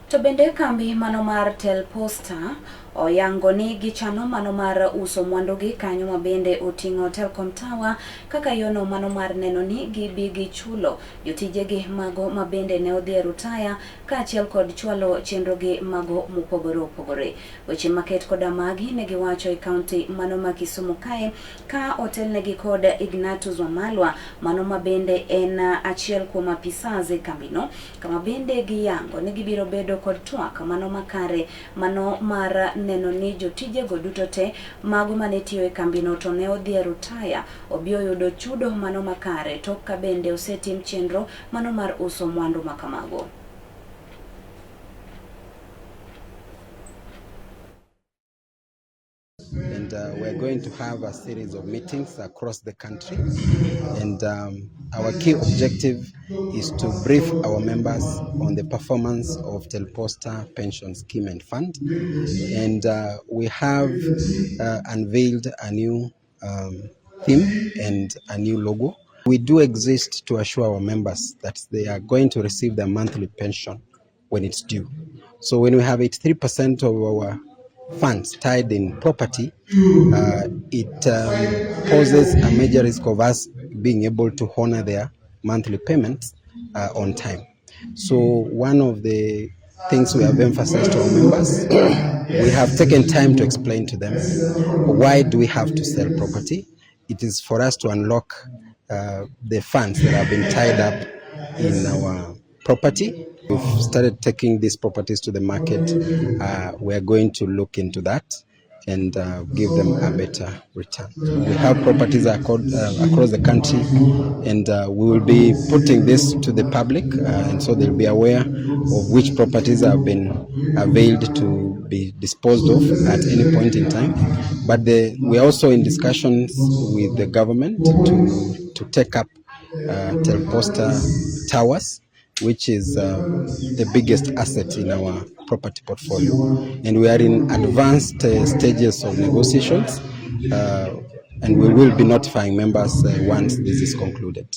To bende kambi mano mar Telposta oyango ni gichano mano mar uso mwandugi kanyo mabende oting'o Telcom Tower kaka yono mano mar neno ni gibi gichulo jotijegi mago mabende ne odhi e rutaya kaachiel kod chwalo chenrogi mago mopogore opogore. Weche maket koda magi ne giwacho e kaunti mano ma Kisumu kae ka otelnegi kod Ignatius Wamalwa mano mabende en achiel kuom apisas e kambino kama bende giyango ni gibiro bedo kod twak mano makare mano mar neno ni jotijego duto te mago mane tiyo e kambino to ne odhi e rutaya obiro yudo chudo mano makare to ka bende osetim chenro mano mar uso mwandu makamago. And we're going to have a series of meetings across the country, and our key objective is to brief our members on the performance of Telposta Pension Scheme and Fund, and we have unveiled a new theme and a new logo. We do exist to assure our members that they are going to receive their monthly pension when it's due. So when we have 83% of our funds tied in property, it poses a major risk of us being able to honor their monthly payments on time. So one of the things we have emphasized to our members, we have taken time to explain to them why do we have to sell property. It is for us to unlock the funds that have been tied up in our property. We've started taking these properties to the market. We are going to look into that and give them a better return. We have properties across the country, and we will be putting this to the public, and so they'll be aware of which properties have been availed to be disposed of at any point in time. But we are also in discussions with the government to take up Telposta Towers, which is the biggest asset in our property portfolio. And we are in advanced stages of negotiations, and we will be notifying members once this is concluded.